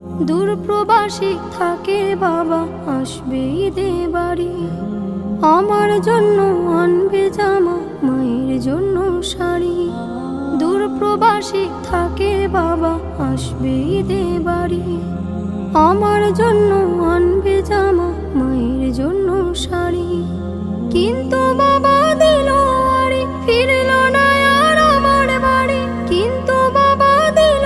দূর প্রবাসী থাকে বাবা, আসবে ঈদে বাড়ি। আমার জন্য আনবে জামা, মায়ের জন্য শাড়ি। দূর প্রবাসী থাকে বাবা, আসবে ঈদে বাড়ি। আমার জন্য আনবে জামা, মায়ের জন্য শাড়ি। কিন্তু বাবা দিল আড়ি, ফিরল না আর আমার বাড়ি। কিন্তু বাবা দিল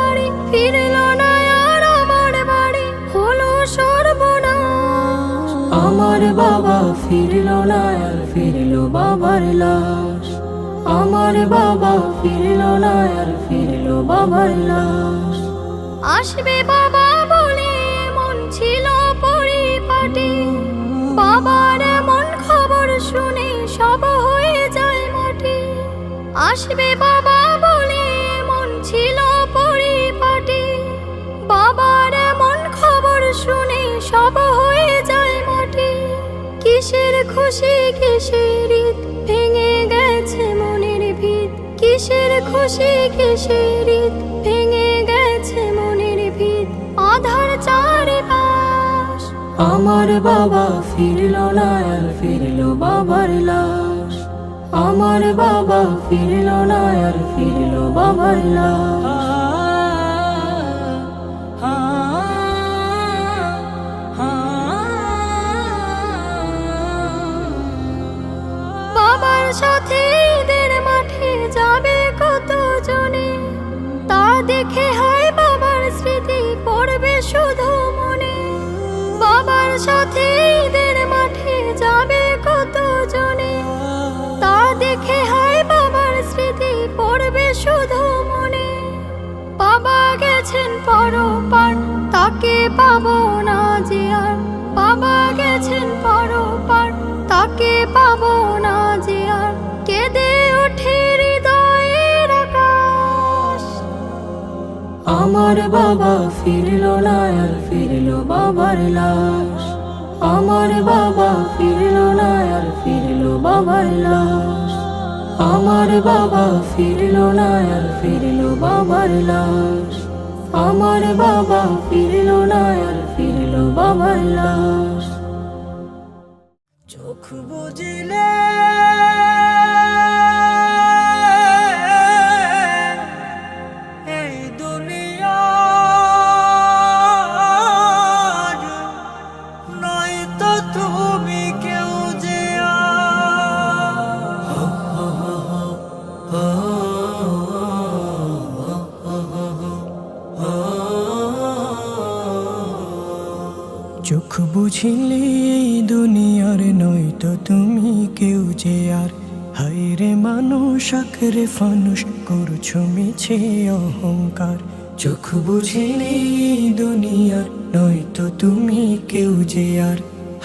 আড়ি, ফিরল না আর আমার বাড়ি। হলো সর্বনাশ, আমার বাবা ফিরল না আর ফিরল বাবার লাশ। আমার বাবা ফিরল না আর ফিরল বাবার লাশ। আসবে বাবা বলে এমন ছিল পরিপাটি। বাবার এমন খবর শুনে সব হয়ে যায় মাটি। আসবে বাবা বলে এমন ছিল পরিপাটি। বাবার এমন খবর শুনে সব হয়ে যায় মাটি। কিসের খুশি কিসের ঈদ, ভেঙে গেছে মনের ভিত। কিসের খুশি কিসের ঈদ, ভেঙে গেছে মনের ভিত। আধার চারিপাশ, আমার বাবা ফিরল না আর ফিরল বাবার লাশ। আমার বাবা ফিরল না আর ফিরল বাবার লাশ। বাবার সাথে ঈদের মাঠে যাবে কত জনে। তা দেখে হয় বাবার স্মৃতি পড়বে শুধু মনে। বাবার সাথে ঈদের মাঠে যাবে কত জনে। তা দেখে হয় বাবার স্মৃতি পড়বে শুধু মনে। বাবা গেছেন পরপার, তাকে পাবো না যে আর। বাবা গেছেন পরপার, তাকে পাবো না যে আর। কেঁদে ওঠে হৃদয়ের আকাশ। আমার বাবা ফিরল না আর ফিরল বাবার লাশ। আমার বাবা ফিরল না আর ফিরল বাবার লাশ। আমার বাবা ফিরল না আর ফিরল বাবার লাশ। আমার বাবা ফিরল না আর ফিরল বাবার লাশ। চোখ বুঝিলে এই দুনিয়া নয় তো তুমি কেউ যে চোখ বুঝিলে এই দুনিয়ার নয় তো তুমি কেউ যে আর। হায় রে মানুষ আখরে ফানুষ করছো মিছে অহংকার। চোখ বুঝিলে এই দুনিয়ার নয় তো তুমি কেউ যে আর।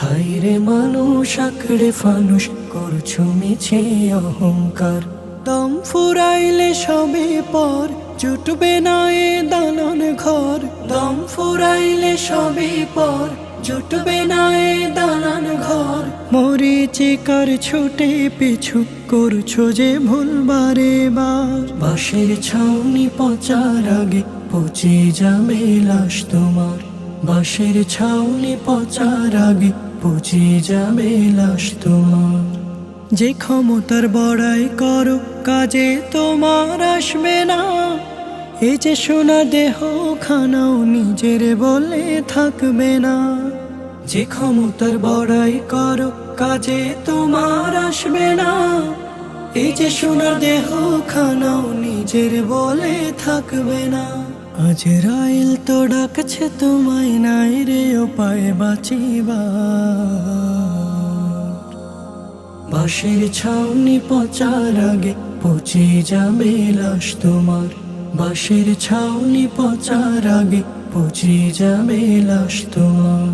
হায় রে মানুষ আখরে ফানুষ করছো মিছে অহংকার। দম ফুরাইলে সবে পর, জুটবে না এ দালান ঘর। দম ফুরাইলে সবে পর, জুটবে না এ দালান ঘর। মরিচিকার ছুটে পিছু করছো যে ভুল বারে বার। বাঁশের ছাউনি পচার আগে পচে যাবে লাশ তোমার। বাঁশের ছাউনি পচার আগে পচে যাবে লাশ তোমার। যে ক্ষমতার বড়াই করো কাজে তোমার আসবে না। এই যে সোনা দেহ খানাও নিজের বলে থাকবে না। যে ক্ষমতার বড়াই করো কাজে তোমার আসবে না। এই যে সোনার দেহ খানাও নিজের বলে থাকবে না। আজরাইল তো ডাকছে তোমায়, নাই রে উপায় বাঁচিবার। বাঁশের ছাউনি পচার আগে পচে যাবে লাশ তোমার। বাঁশের ছাউনি পচার আগে পচে যাবে লাশ তোমার।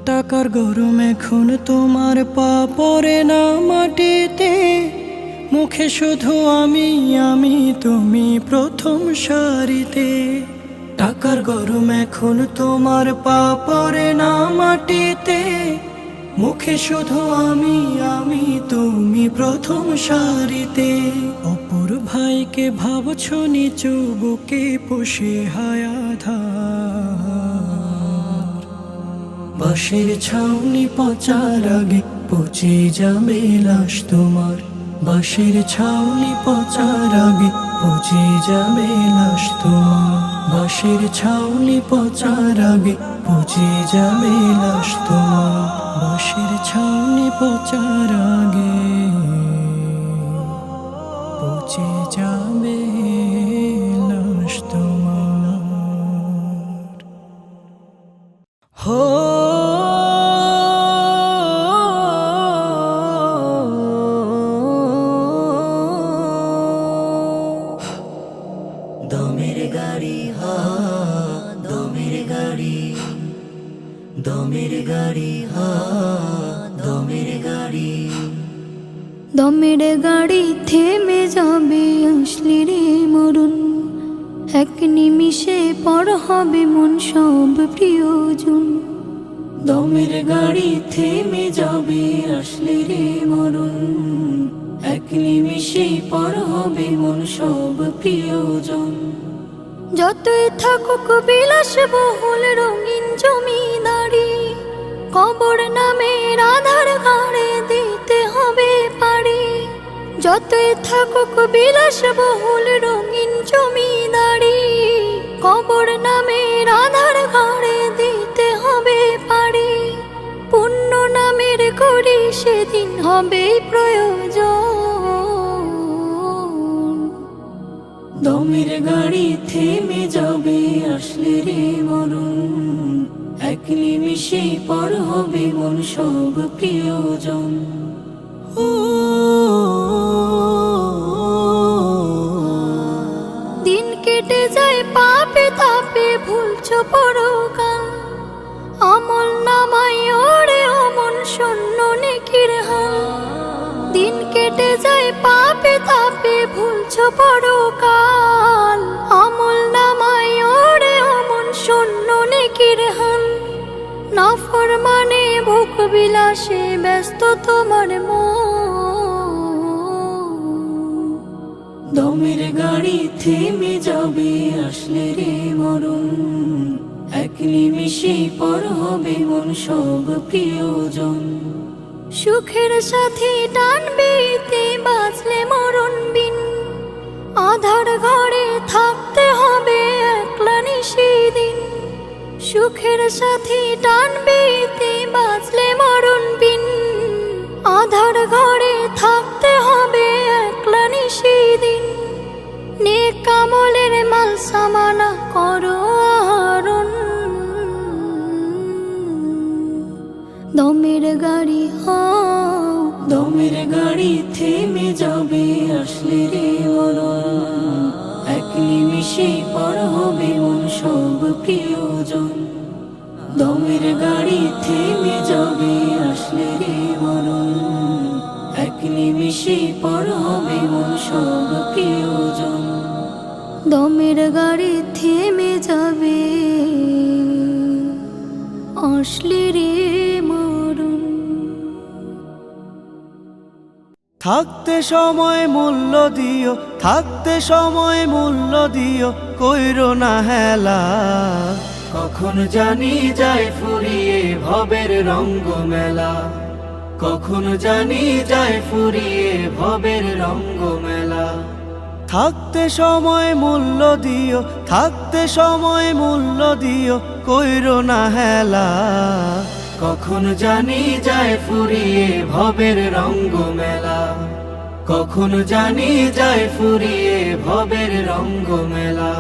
টাকার গরম এখন তোমার পা পড়ে না মাটিতে। মুখে শুধু আমি আমি, তুমি প্রথম সারিতে। টাকার গরম এখন তোমার পা পড়ে না মাটিতে। মুখে শুধু আমি আমি, তুমি প্রথম সারিতে। অপর ভাইকে ভাবছো নিচু বুকে পুষে হায় আধার। বাঁশের ছাউনি পচার আগে পচে যাবে লাশ তোমার, বাঁশের ছাউনি পচার আগে পচে যাবে লাশ তোমার, বাঁশের ছাউনি পচার আগে পচে যাবে লাশ তোমার, বাঁশের ছাউনি পচার আগে পচে যাবে লাশ তোমার। হো দমের গাড়ি, হা দমের গাড়ি, দমের গাড়ি, হা দমের গাড়ি, দমের গাড়ি থেমে যাবে আসলে রে মরুন, এক নিমিষে পর হবে মন সব প্রিয়জন। দমের গাড়ি থেমে যাবে আসলে রে মরুন, এক নিমিষে পর হবে মন সব প্রিয়জন। যতই থাকুক বিলাস বহুল রঙিন জমিদারি, কবর নামের আধার ঘরে দিতে হবে পারি। যতই থাকুক বিলাস বহুল রঙিন জমিদারি, কবর নামের আধার ঘরে দিতে হবে পারি। পুণ্য নামের করি সেদিন হবে প্রয়োজন। দমের গাড়ি থেমে যাবে আসলে রে মরুন, এক নিমিষে পর হবে মন সব প্রিয়জন। দিন কেটে যায় পাপে তাপে ভুলছো পরকাল, আমল নামাই ওরে অমন শূন্য নেকির হাল। দিন কেটে যায় পাপে তাপে ভুলছো পরকাল, আমল নামাই ওরে অমন শূন্য নেকির হাল। নাফরমানে ভোগ বিলাসে ব্যস্ত তোমার মন। দমের গাড়ি থেমে যাবে আসলে রে মরুন, এক নিমিষে পর হবে মন সব প্রিয়জন। সুখের সাথে টানবে তে বাঁচলে মরণ বিন, আধার ঘরে থাকতে হবে একলা নিশিদিন। সুখের সাথে টানবে তে বাঁচলে মরণ বিন, আধার ঘরে থাকতে হবে একলা নিশিদিন। নেক আমলের মাল সামানা করো আহরণ, দমের গাড়ি হও। দমের গাড়ি থেমে যাবে আসলে রে মরুন, এক নিমিষে পর হবে মন সব প্রিয়জন। দমের গাড়ি থেমে যাবে আসলে রে মরুন, এক নিমিষে পর হবে মন সব প্রিয়জন। দমের গাড়ি থেমে যাবে আসলে রে মরুন। থাকতে সময় মূল্য দিও, থাকতে সময় মূল্য দিও, কইরো না হেলা। কখন জানি যায় ফুরিয়ে ভবের রঙ্গ মেলা, কখন জানি যায় ফুরিয়ে ভবের রঙ্গ মেলা। থাকতে সময় মূল্য দিও, থাকতে সময় মূল্য দিও, কইরো না হেলা। কখন জানি যায় ফুরিয়ে ভবের রঙ্গ মেলা, কখন জানি যায় ফুরিয়ে ভবের রঙ্গ মেলা।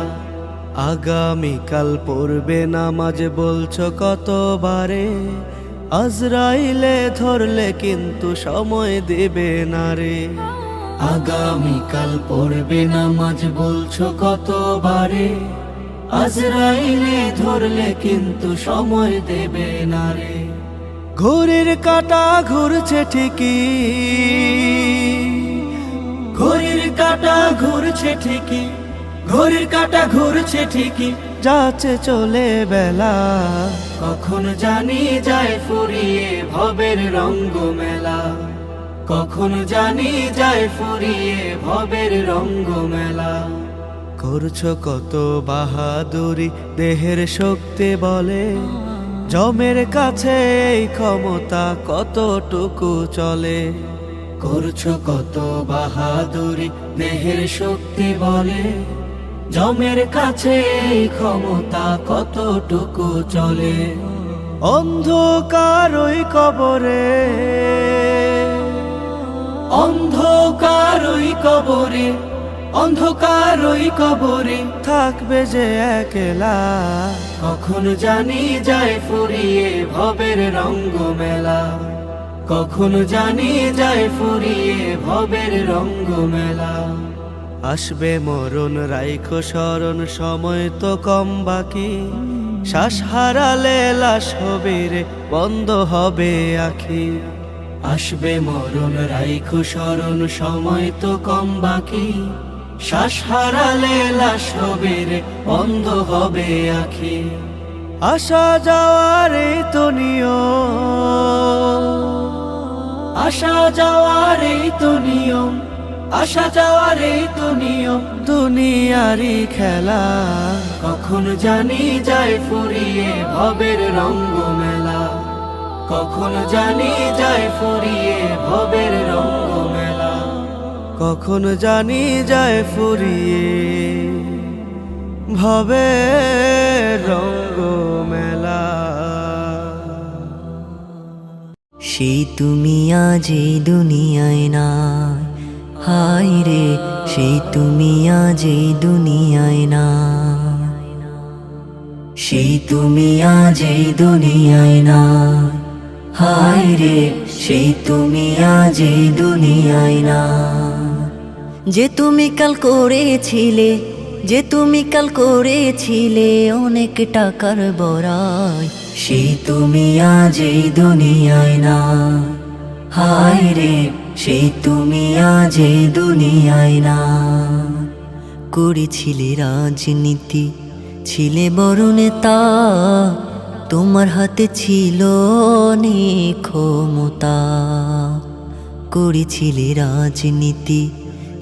আগামীকাল পড়বে নামাজ বলছো কতবারে, আজরাইলে ধরলে কিন্তু সময় দেবে না রে। আগামীকাল পড়বে নামাজ বলছো কতবারে, আজরাইলে ধরলে কিন্তু সময় দেবে না রে। ঘড়ির কাঁটা ঘুরছে ঠিকই, ঘড়ির কাঁটা ঘুরছে ঠিকই, ঘড়ির কাঁটা ঘুরছে ঠিকই, যাচ্ছে চলে বেলা। কখন জানি যায় ফুরিয়ে ভবের রঙ্গ মেলা, কখন জানি যায় ফুরিয়ে ভবের রঙ্গ মেলা। করছো কত বাহাদুরি দেহের শক্তি বলে, জমের কাছে এই ক্ষমতা কতটুকু চলে, করছো কত বাহাদুরি দেহের শক্তি বলে। জমের কাছে এই ক্ষমতা কতটুকু চলে, অন্ধকার ওই কবরে, অন্ধকার ওই কবরে, অন্ধকার ওই কবরে থাকবে যে একলা। কখন জানি যায় ফুরিয়ে ভবের রঙ্গ মেলা, কখন জানি যায় ফুরিয়ে ভবের রঙ্গ মেলা। আসবে মরণ রাইখো স্মরণ, সময় তো কম বাকি। শ্বাস হারালে লাশ হবে রে, বন্ধ হবে আখি। আসবে মরণ রাইখো স্মরণ, সময় তো কম বাকি। শ্বাস হারালে লাশ হবে রে, বন্ধ হবে আখি। আসা যাওয়ার এই তো নিয়ম, আসা যাওয়ার এই তো নিয়ম, আসা যাওয়ার এই তো নিয়ম দুনিয়ারই খেলা। কখন জানি যায় ফুরিয়ে ভবের রঙ্গ মেলা, কখন জানি যায় ফুরিয়ে ভবের রঙ্গ মেলা, কখন জানি যায় ফুরিয়ে ভবের রঙ্গ মেলা। সেই তুমি আজ এই দুনিয়ায় নাই, হায় রে সেই তুমি আজ এই দুনিয়ায় নাই। সেই তুমি আজ এই দুনিয়ায় নাই, হায় রে সেই তুমি আজ এই দুনিয়ায় নাই। যে তুমি কাল করেছিলে, যে তুমি কাল করেছিলে অনেক টাকার বড়াই, সেই তুমি আজ এই দুনিয়ায় নাই, হায় রে সেই তুমি আজ এই দুনিয়ায় নাই। করেছিলে রাজনীতি, ছিলে বড় নেতা, তোমার হাতে ছিল অনেক ক্ষমতা। করেছিলে রাজনীতি,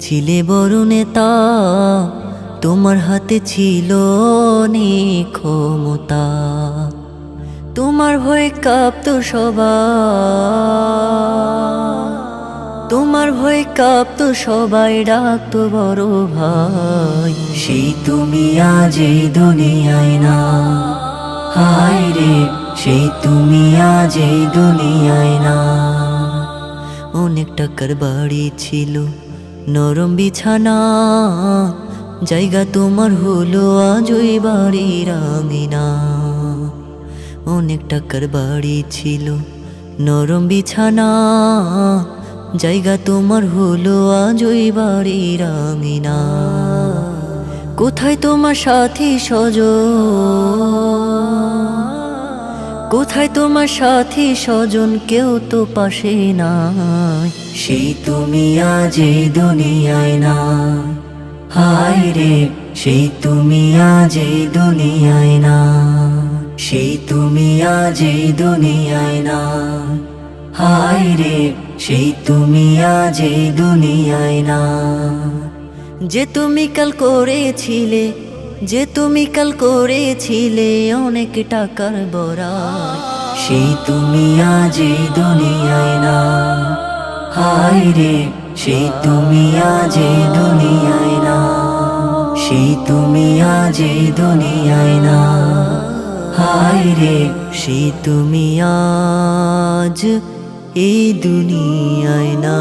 ছিলে বড় নেতা, তোমার হাতে ছিল অনেক ক্ষমতা। তোমার ভয়ে কাঁপতো সবাই, তোমার ভয়ে কাঁপতো সবাই, ডাকতো বড় ভাই। সেই তুমি আজ এই দুনিয়ায় না, হায় রে সেই তুমি আজ এই দুনিয়ায় না। অনেক টাকার বাড়ি ছিল, নরম বিছানা, জায়গা তোমার হলো আজ ওই বাড়ির আঙিনা। অনেক টাকার বাড়ি ছিল, নরম বিছানা, জায়গা তোমার হলো আজ ওই বাড়ির আঙিনা। কোথায় তোমার সাথী স্বজন, কোথায় তোমার সাথী স্বজন, কেউ তো পাশে নাই। সেই তুমি আজ এই দুনিয়ায় না, হায় রে সেই তুমি আজ এই দুনিয়ায় না। সেই তুমি আজ এই দুনিয়ায় না, হায় রে সেই তুমি আজ এই দুনিয়ায় না। যে তুমি কাল করেছিলে, যে তুমি কাল করেছিলে অনেক টাকার বড়াই, সেই তুমি আজ এই দুনিয়ায় না, হায় রে সেই তুমি আজ এই দুনিয়ায় না। সেই তুমি আজ এই দুনিয়ায় না, হায় রে সেই তুমি আজ এই দুনিয়ায় না।